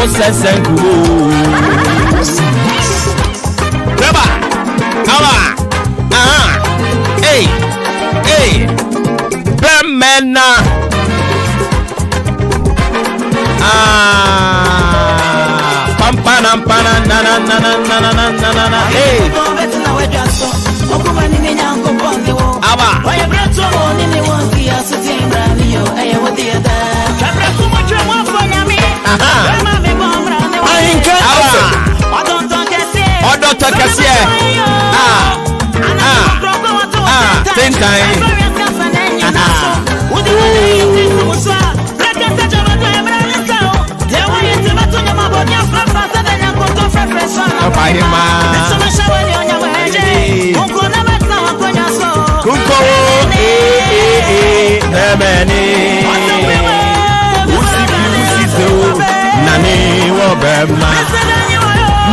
Osesenku. Reba. Awa. Hey. Hey. Bemena. Pampana na na. Hey. Aba.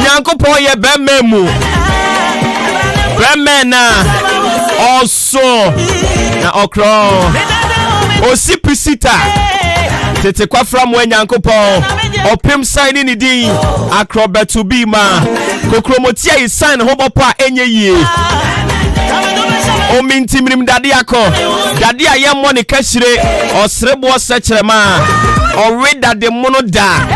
Nyankopon ye bememu bemena also na okro osipisita tete kwa from we Nyankopon opem sign ni din akrobetu bi ma kokromotia yi sign hobopa enye yie o mintimrim dade akọ dade aye mo ne kashire osrebo secherema o we dade mono da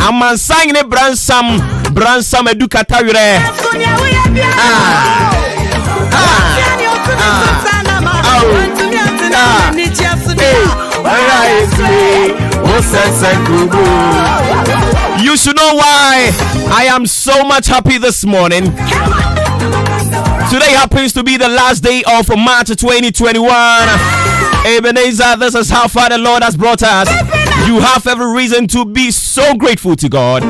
amansan ne bransam edukata were You should know why I am so much happy this morning. Today happens to be the last day of March 2021. Ebenezer, this is how far the Lord has brought us. You have every reason to be so grateful to God.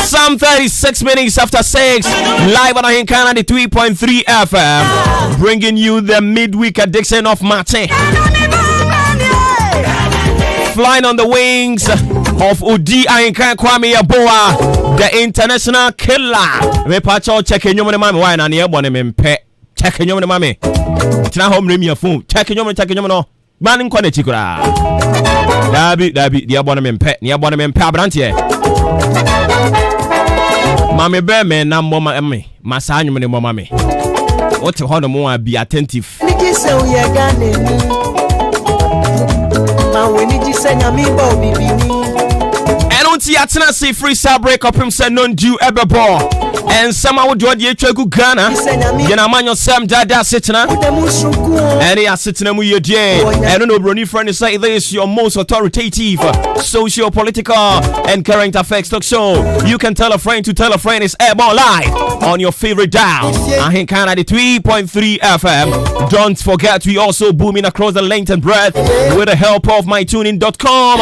Some 36 minutes after 6, live on Ahinkana 3.3 FM, bringing you the midweek edition of Maakye. Flying on the wings of Udi Ahinkana Kwame Yaboa, the international killer. Me pacho check in your mami why na near one mempe. Check in your mami. Tina home rim your phone. Check in your no. Man in Kwane Chikura. Dabi, the abona mempe, the abona mempe abrantie. Mami be na mama me masanyu me mama me what you hono mo be attentive niji se o ye gane ni ma we niji se nyami ba bibini enunti atena se free star break up him say non due ebebo and somehow do the etwagu Ghana ye na manyo sam dada setena and ya setena mu ye die and no broni friend say this is your most authoritative socio political and current affairs talk show. You can tell a friend to tell a friend. It's airborne live on your favorite dial Ahinkana 3.3 FM. Don't forget we also booming across the length and breadth with the help of mytuning.com.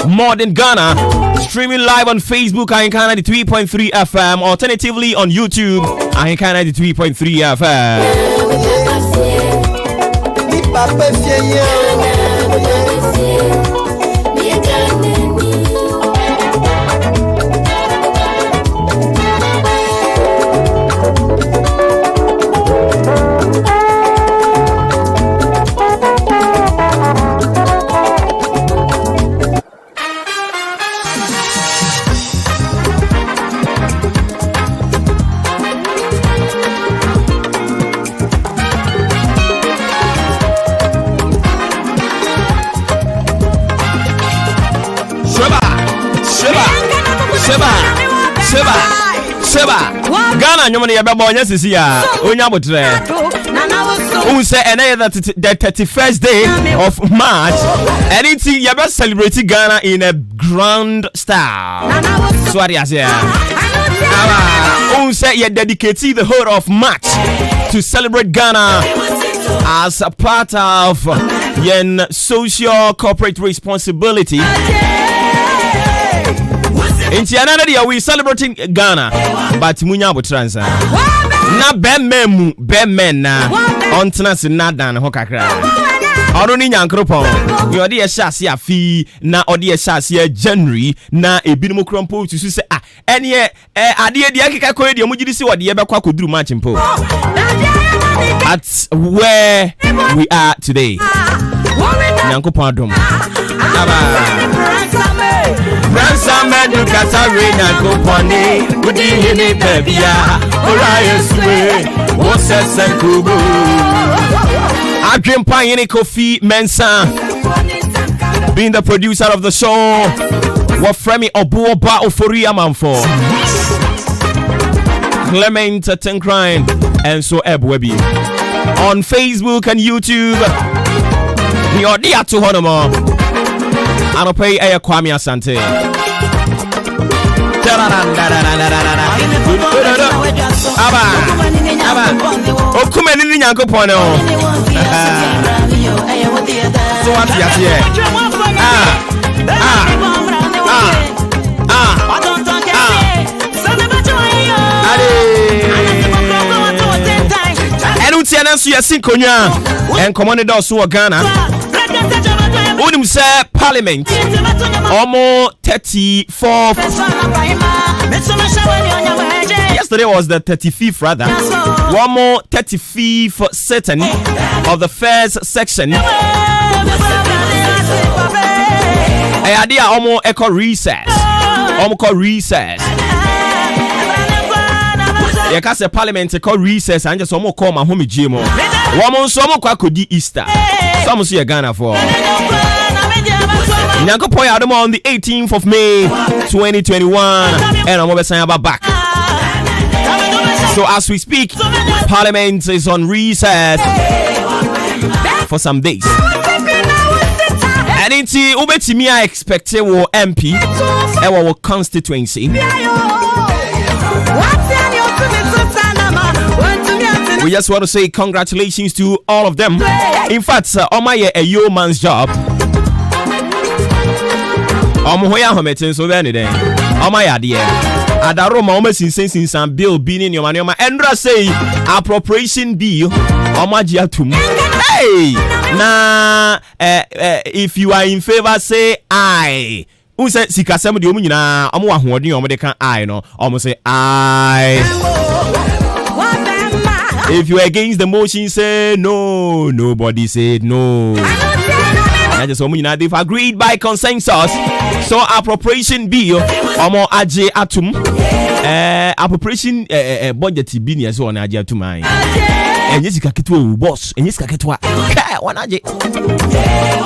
More than Ghana, streaming live on Facebook Ahinkana 3.3 FM, alternatively on YouTube Ahinkana 3.3 FM. Seba Ghana nyomone ye bebo nya sisi ya onya botre who say the 31st day of March anything you better celebrate Ghana in a grand style. So what is here who say you dedicate the whole of March to celebrate Ghana as a part of your social corporate responsibility. In another day we celebrating Ghana, but munya butransa. Na bemena on tenance nadan hokakra. Ono ni nyankropon. You odi ehase afi na odi ehase January na ebinom krompo tusu se ene ade de akeka koye de omugidi se wode yebekwa koduru match mpo. That's where we are today. Nyankopon adom. Ransame du kasare nyankopon udi hini bebia ora yeswe wo sesen kubu. Adwempa yene Kofi Mensah being the producer of the show. Wafremi Obuoba Ofori Amanfo, Clement Tenkrine, and so Ebwebi. On Facebook and YouTube, the Odia to Honoma. Anope Aya Kwame Asante. Okumeni Nyankopon. So what's here? So you see Konya and commanded us to Ghana. Unim say Parliament almost 34. Yesterday was the 35th rather. One more 35th sitting of the first section. I idea almost echo recess. Almost recess. You can say Parliament call recess and just almost call my home gym. Woman, some could do Easter. Some see a Ghana for Nyankopoy Adamo on the 18th of May 2021, and I'm saying about back. So as we speak, Parliament is on recess for some days. And it's Ubetimi I expect a MP and our constituency. We just want to say congratulations to all of them. In fact, Omaye a yeoman's job. Omoya hometin so very day. Omaya dear. Adaroma almost in some bill being in your money. Endra say appropriation bill. Omajiatum. Hey, nah. If you are in favor, say aye. Who said Sikasem the Omina? Omo ahodi omo de kan aye no. Omo say aye. If you are against the motion, say no. Nobody said no. They've agreed by consensus. So appropriation bill, omo aje atum. Appropriation budget bill so on aje atum ai. Enyesika ketwa boss, enyesika ketwa. Kai wana aje.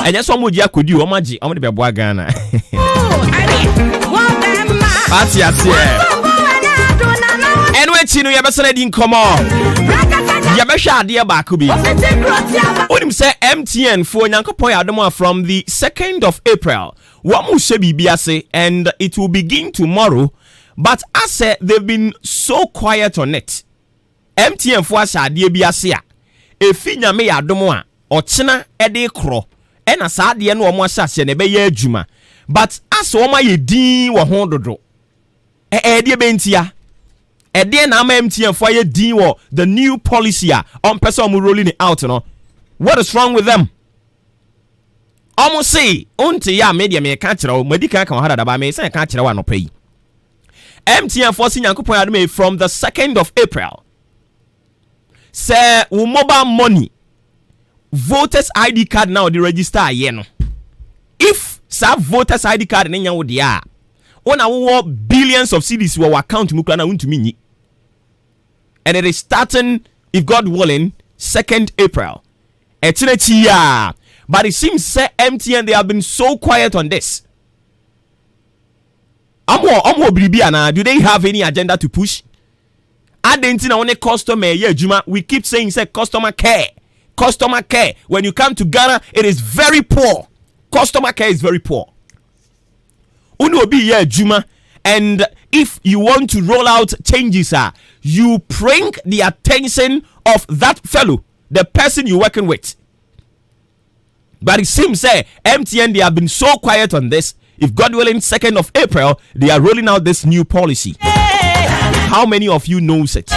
Enyeso mo dia kodi omo aje, omo de beboa Ghana. Party asie. Enwe chinu yebesana di nkomo. Yabesha dear Bakubi. Unim say MTN for Nyankopoy Adamo from the 2nd of April. Wamu shebi biase and it will begin tomorrow. But I said they've been so quiet on it. MTN for asha dear biase. Efi nyame Adamo a ochina ede kro. Ena sa de no omo asha se ne be ye adwuma. But as oma ye din wo ho dodo. De bentia. And then I'm MTN for your deal the new policy on person rolling it out, you know. What is wrong with them? Almost say, unti ya media me catcher or medical can have about me, say catcher one no pay. MTN forcing Yankopon Adame from the 2nd of April. Say mobile money. Voters ID card now the register yeno. If sa voters ID card nenya wo dia. Ona wo billions of cedis wo account mu kana untumi nyi. And it is starting, if God willing, 2nd April. But it seems say MTN, they have been so quiet on this. Do they have any agenda to push? We keep saying say customer care. Customer care. When you come to Ghana, it is very poor. Customer care is very poor. And if you want to roll out changes, you bring the attention of that fellow, the person you're working with. But it seems MTN, they have been so quiet on this. If God willing, 2nd of April, they are rolling out this new policy. How many of you knows it?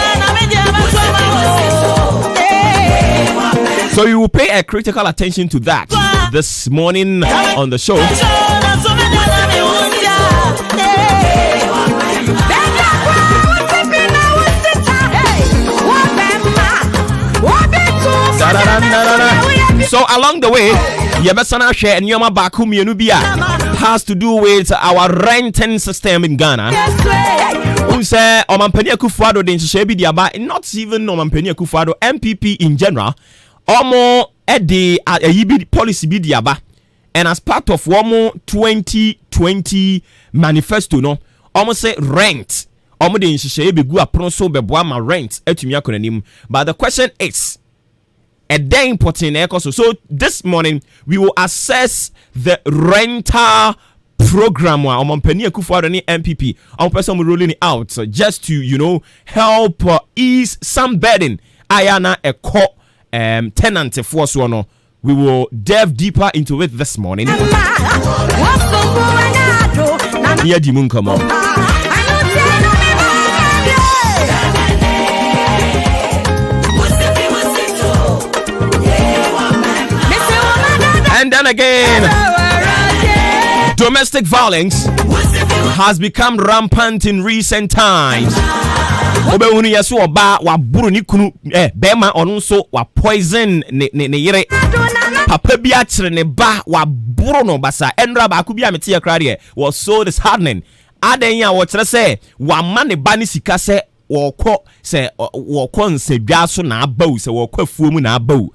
So we will pay a critical attention to that this morning on the show. So along the way, Yabasana share and Yoma Bakumi Nubia has to do with our renting system in Ghana. Say Omampenia Kufuado den Shebi Diaba, not even Omampenia Kufuado, MPP in general, Omo Edi a policy bi Diaba, and as part of Womo 2020 manifesto, no, Omo say rent. Omo den Shebi Gua Pronso Beboama rent etumia konanim. But the question is a day important. So this morning we will assess the rental program wa Omampenia Kufuado ni MPP. Our person will rolling it out just to help ease some burden. Ayana a co tenant force one. We will delve deeper into it this morning. Yeah, Dimun, come on. And then again, domestic violence has become rampant in recent times. Obewuni yasu oba wa buru ni kunu bema onu so wa poison ne yire. Papa bi akire ne ba wa buru no basa enra ba ku bi amete ye krade was so disheartening. Aden ya wo kire se wa ma ne ba ni sika se wo kɔ nsedwa so na abawu se wo kɔ afuomu na abawu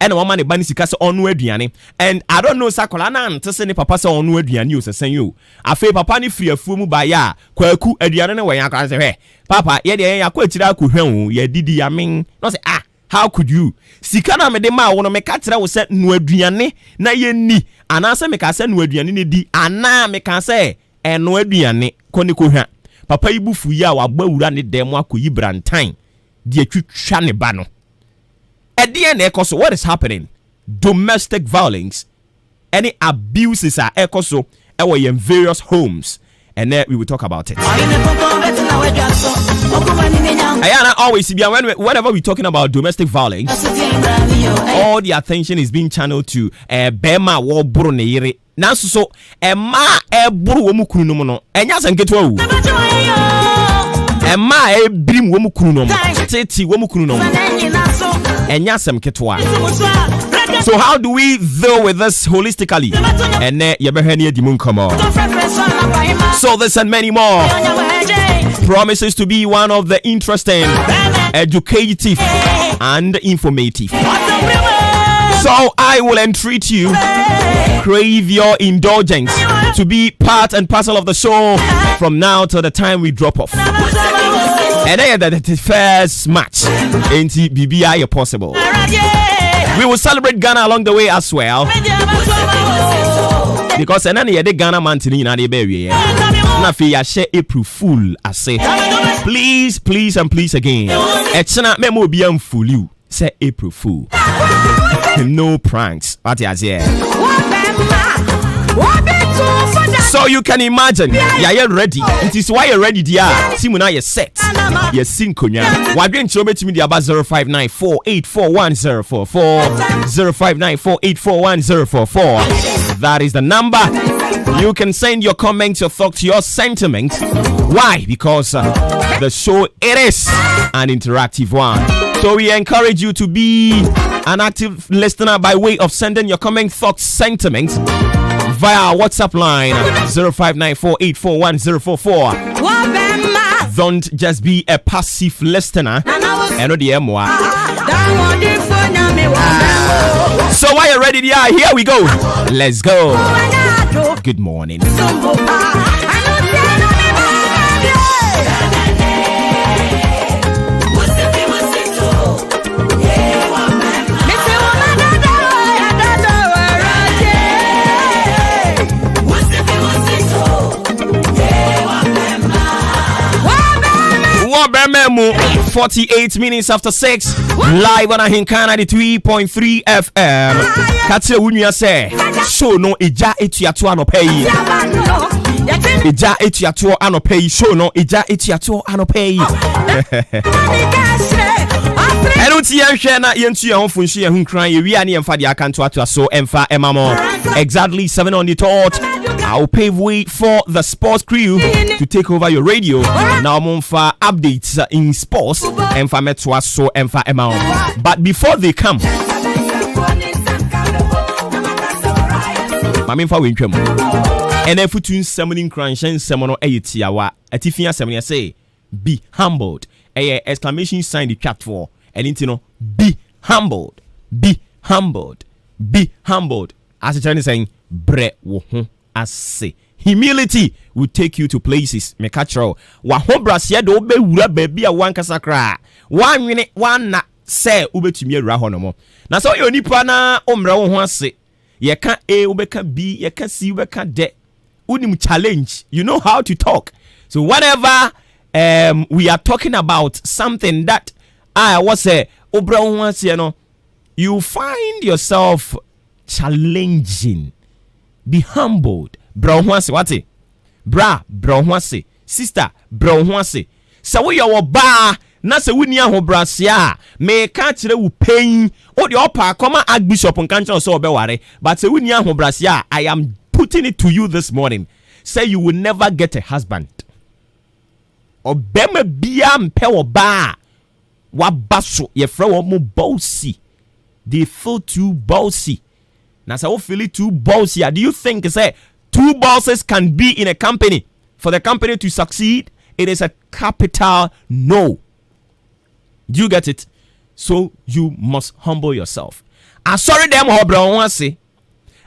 and one man the bani sika se onu aduane and I don't know sakola na ante se ne papa se onu aduane o sesen yo afi papa ni free afuo mu ba ya kwaku aduane ne wan aka se hwe papa ye de ya kwa tira akohwan o ye didi yamen no say how could you sika na me de ma wo no me ka tira wo se nu aduane na ye ni ana se me ka se nu aduane ne di ana me ka se eno aduane ko ne kohwan papa ibufu ya wa gbawura ne dem akoyi brantan de atwitwa ne ba no. At the end, so what is happening? Domestic violence, any abuses are so in various homes, and then we will talk about it. I always see whenever we're talking about domestic violence, all the attention is being channeled to Bema war Brunei. Now so ma buru womu kunu no enya sanketo awu ma brim womu kunu no tete womu kunu no enya sanketo. So how do we deal with this holistically? And yebehani edimun come. So this and many more promises to be one of the interesting, educative and informative. So I will entreat you, crave your indulgence to be part and parcel of the show from now till the time we drop off. And then the first match ain't BBI possible. We will celebrate Ghana along the way as well. Because and then the Ghana mantini na de baby. Na fi ya share April Fool I say. Please, please and please again. Echna memo bi am fool you. Say April Fool. No pranks. What is here? So you can imagine, you're ready. It is why you're ready, dear. Simuna, you're set. You're synchronia. Why didn't you meet me about 0594841044? 0594841044. That is the number. You can send your comments, your thoughts, your sentiments. Why? Because the show it is an interactive one. So we encourage you to be an active listener by way of sending your comment, thoughts, sentiments via our WhatsApp line 0594841044. Don't just be a passive listener. So while you're ready, here we go. Let's go. Good morning. Memo 48 minutes after 6 live on Ahinkana 3.3 FM. Katia Wunya say show no eja etuato anopai. Eja etuato anopai show no eja etuato anopai. I don't see a share na yentu ya honfu nshi ya hunkran ye wi ani emfa de aka nto ato so emfa emamo. Exactly 7 on the dot. I'll pave way for the sports crew to take over your radio. Now monfa updates in sports emfa metwa so emfa emamo. But before they come, Mami fa wentwam. Ene futun summoning cranshen semono eyetiawa. Atifia semene say be humbled. Exclamation sign the chat for. And intino be humbled. Be humbled. Be humbled. As the Chinese saying bre wo ho ase. Humility will take you to places. Me catchro. Wa ho brasia do be wura baby a wan kasakra. Wan wini wan na say ubetumi awura ho no mo. Na so yo nipa na omra wo ho ase. Ye ka A ubeka B, ye ka C ubeka D. Unim challenge. You know how to talk. So whatever we are talking about, something that I was say obra ho ase no, you find yourself challenging. Be humbled. Bra ho ase what? Bra ho ase. Sister, bra ho ase. So we your ba na se wuni ahobrasia me ka kire wo pain o de opa koma archbishop nkanche so obeware but se wuni ahobrasia I am putting it to you this morning. Say you will never get a husband. Obema bia mpe wo ba wa baso ye fra wo mo bossy. They feel too bossy. Now say wo feel too bossy. Do you think say two bosses can be in a company for the company to succeed? It is a capital no. Do you get it? So you must humble yourself. I sorry them ho bra ho ase.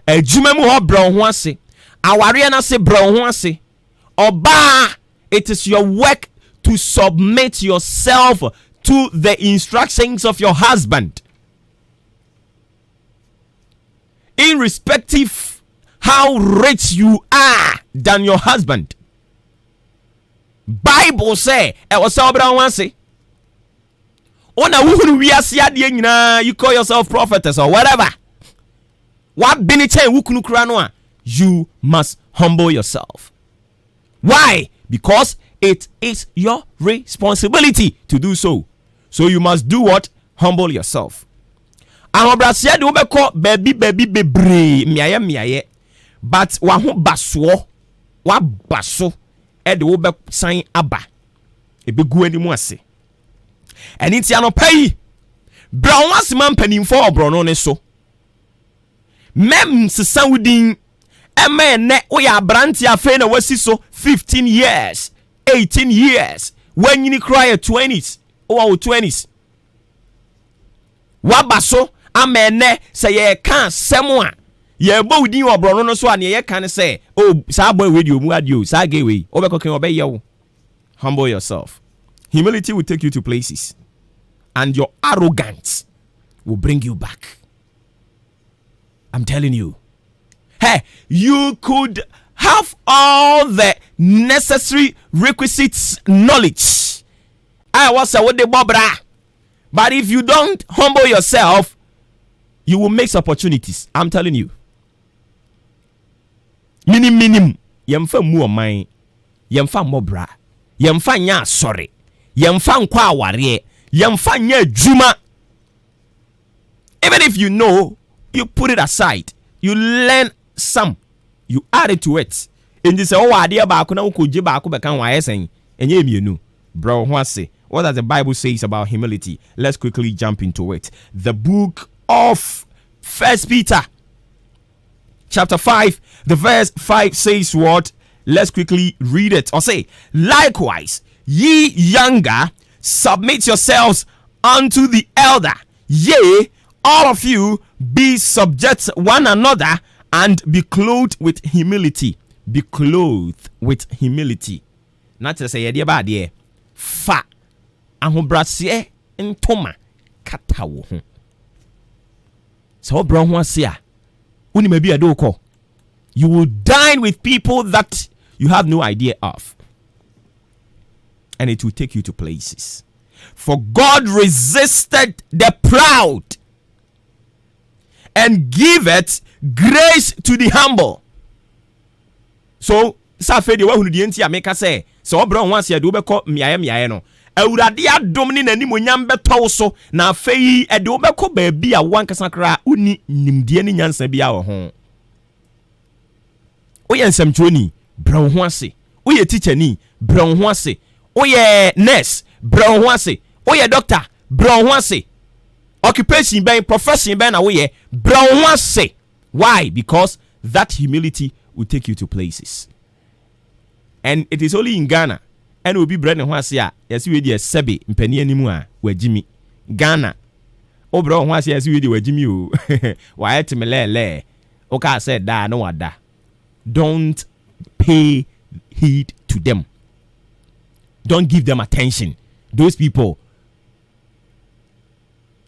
Ejuma mu ho bra ho ase. Aware na se bra ho ase. Oba, it is your work to submit yourself to the instructions of your husband. Irrespective how rich you are than your husband. Bible say e was so bra ho ase. Ona wuhuru wiase ade nyina, you call yourself prophetess or whatever. What biniche wukunu kura no a, you must humble yourself. Why? Because it is your responsibility to do so. So you must do what? Humble yourself. Ahobrasia de wobekọ baby bebre miaye but wa ho baso wa baso e de wobe san aba ebegu ani mu ase. And it's an pay. Brown was man penny for Brono ne so. Mem Saudin a man net we are brantia fena was so 15 years, 18 years. When you cry at 20s or 20s. Wabaso a man ne say ye can't someone. Ye bodi or Brono so and ye can say, oh, Saboy with you, Muadu, Sagewe, overcooking obey you. Humble yourself. Humility will take you to places, and your arrogance will bring you back. I'm telling you. Hey, you could have all the necessary requisites knowledge. I was a what the bobra. But if you don't humble yourself, you will miss opportunities. I'm telling you. Minim. Yemfa mu omai. Yemfa mobra. Yemfa nya sorry. Yemfa nkwa aware. Yemfa nya juma. Even if you know, you put it aside. You learn some. You add it to it. And you say, oh, idea ba kuna ukoje ba ko bekan wa esen. Enye mienu. Bro, what does the Bible says about humility? Let's quickly jump into it. The book of 1 Peter chapter 5, the verse 5 says what? Let's quickly read it. Or say, likewise, ye younger, submit yourselves unto the elder. Yea, all of you be subject one another and be clothed with humility. Be clothed with humility. Not to say, yeah, bad, yeah. Fa. Ahobrasiye ntoma kata wo ho. So bro ho asia. Uni maybe adoko. You will dine with people that you have no idea of. And it will take you to places. For God resisted the proud and giveth grace to the humble. So, sa fe de wa hunu de ntia make say, so bro ho asia de obekọ miaye no. awurade adom ne nanimonyam beto so na afei e de obekọ baabi a wankasa kra uni nimdie ne nyansa bia wo ho oye nsamtwoni bra ho ase oye teacher ni bra ho ase oye nurse bra ho ase oye doctor bra ho ase occupation ben profession ben na woye bra ho ase. Why? Because that humility will take you to places. And it is only in Ghana and will be bread and wasia as we dear Sebi mpeni animua where Jimmy Ghana obro wasia as we do where Jimmy why to me le okay said da no wada. Don't pay heed to them. Don't give them attention. Those people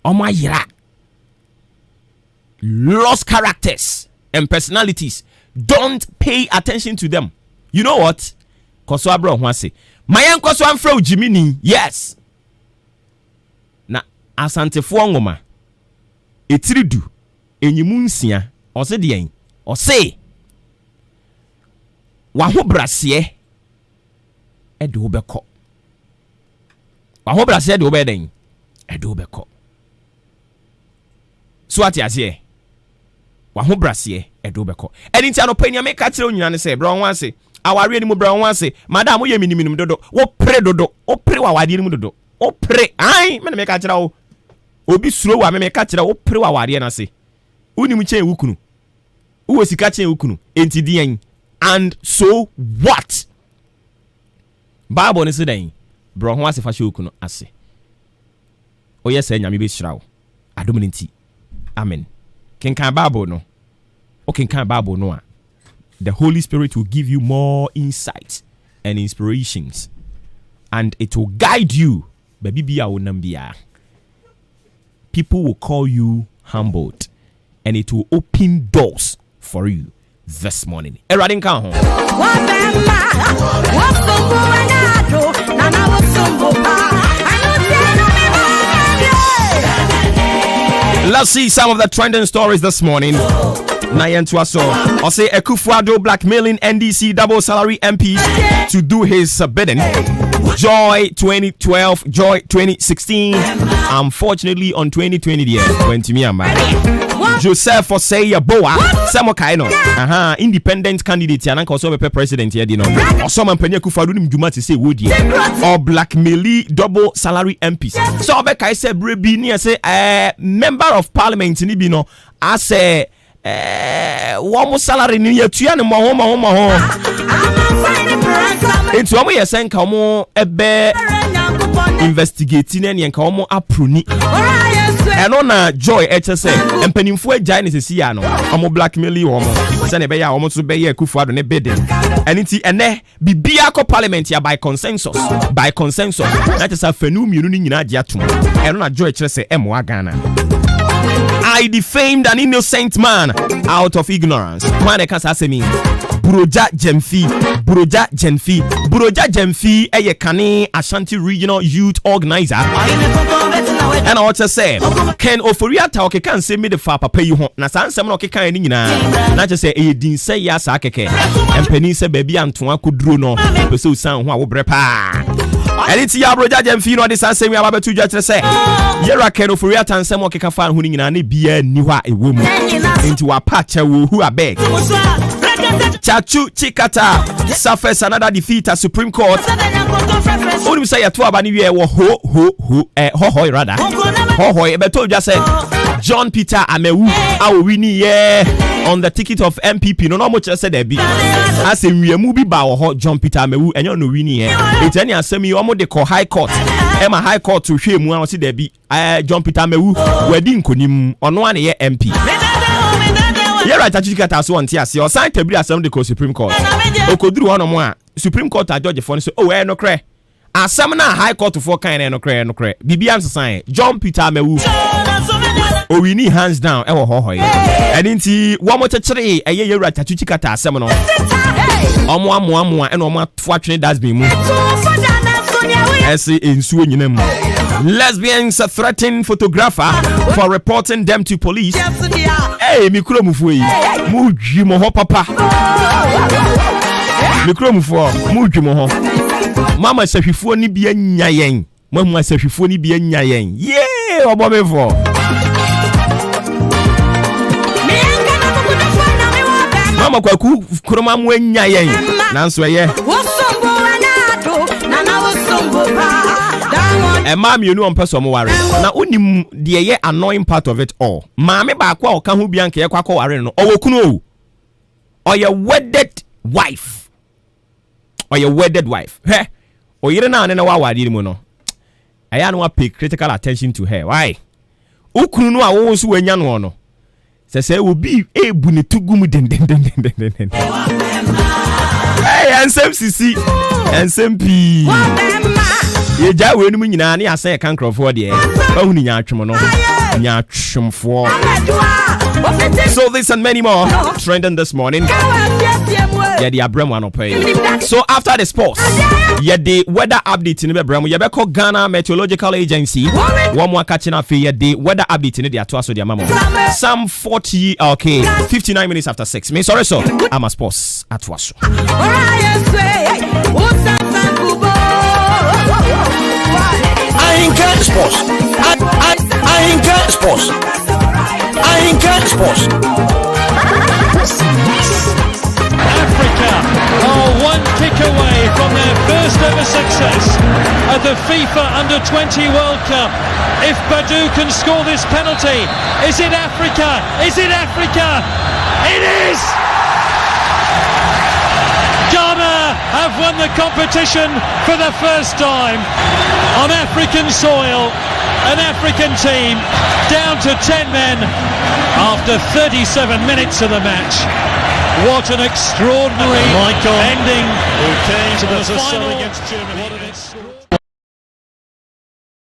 oh my yira lost characters and personalities. Don't pay attention to them. You know what? Koso abro ho ase. Mayen koso amfra ujimini. Yes. Na asantefo ngoma. Etiridu enyimu nsia. Ose de yen. Ose wa ho brase e de obekọ. Wa ho brase de obeden. E de obekọ. So ati ase wa ho brase e de obekọ. Eni ntia no pani ameka kire onyina ne se bro ho ase. Awari ni mu bra ho ase. Madam ye minimum dodo. Wo pre dodo. O pre wa wade ni mu dodo. O pre. Ai me meka kire wo. Obi suro wa me meka kire wo pre wa wade na se. Uni mu chen wukunu. Uwo sika chen wukunu. Enti dian. And so what? Bible ne se dan. Bro ho ase fa hye wukunu ase. O yes nyame be hira wo. Adom ne nti. Amen. Kenkan Bible no. O kenkan Bible no a. The Holy Spirit will give you more insights and inspirations, and it will guide you. People will call you humbled, and it will open doors for you this morning. Let's see some of the trending stories this morning. Nayen Twaso, or say Akufo-Addo blackmailing NDC double salary MP to do his bidding. Joy 2012, Joy 2016. Unfortunately, on 2020, Joseph Osei Boa, Samo Kaino, independent candidate, and also a president here, or some Penya Akufo-Addo Njuma say Woody, or blackmailing double salary MPs. So I said, Brebi, say member of parliament, Nibino, I say. One salary ni yetua ne mo enti omo yesen ka omo ebe investigating ne nka omo apruni eno na Joy HSA empanimfo agya ne sesi ya no omo blackmail omo se ne be ya omo so be ya Akufo-Addo ne bidding enti ene bibia ko parliament ya by consensus that is a phenomenon ni nyina agya tum eno na Joy HSA emo Ghana. I defamed an innocent man out of ignorance. Mane kasa asemi. Buroja Jemfi eye kane Ashanti Regional Youth Organizer. And I also say Ken Ofori Amanfo kan say me the fa papa yi ho. Na san sem na okekan ni nyina. Na just say e din say ya sa keke. Empani say baby anto akoduro no. Be so san ho a wo bre pa. Eliti ya Buroja Jemfi no de san sem ya ba betu dwa kire say. Yera Ken Ofori Amanfo sem okeka fa ho ni nyina na bia ni ho a ewo mu. Enti wa pa cha wo hu abeg. Chachu Chikata suffers another defeat at Supreme Court. Only say ya 2 abani we ho rather. Ho ebeto just say John Peter Amewu awo wini on the ticket of MPP. No much said there be. As a we bi ba ho John Peter Amewu enyo no wini It's any asemi omo de call High Court. Emma High Court to hwe mu an see there be. John Peter Amewu wedi nkonim ono ane ye MP. Yeah, right. Chikata so on tia. Your sign table assembly the Supreme Court. Okoduru one more. Supreme Court a judge for say, oh, no cray. Assemna High Court for kind no cray. BBM sign. John Peter Amewu. Oh, we need hands down. Ewo ho. And inti one more three. Eye right. Chikata assembly. Omo and omo twatwe that's been move. Lesbians threaten photographer for reporting them to police. Hey, mikro mufui. Muji moho papa. Mikro mufo. Muji moho. Mama se hwifo ni bia nya yen. Mama sehwifo ni bi anya yen. Yeah, obomefo. Mama kwaku kuroma mu anya yen. Nanso ye. Emma mienu on person mo ware. Na onim de ye annoying part of it all. Maame ba kwa o ka ho bia nka ye kwa ware no. Owokunu o. Or wedded wife. Or your wedded wife. He. O yire na na wa wade mu no. Aya no pay critical attention to her. Why? Okunu no a wo so wanya no no. Se obi ebu ne tugum den. Hey, ansem sisi. Ansem pi. Ye ja we no nyina na asa e kan crofo de. Ba hu ni nya atwem no. Nya atwemfo. So this and many more trending this morning. Yeah, the Abraham one pay. So after the sports, yeah, the weather update in the Abraham. Yeah, because Ghana Meteorological Agency. One more catching up here. The weather update in the Atuaso the Mama. Some 59 minutes after 6. Me sorry, so I'm a sports Atuaso. I ain't got sports. I ain't got sports. I ain't got sports. Africa are one kick away from their first ever success at the FIFA Under-20 World Cup. If Badou can score this penalty, is it Africa? Is it Africa? It is! Ghana have won the competition for the first time on African soil. An African team down to 10 men after 37 minutes of the match. What an extraordinary ending to the final against Germany.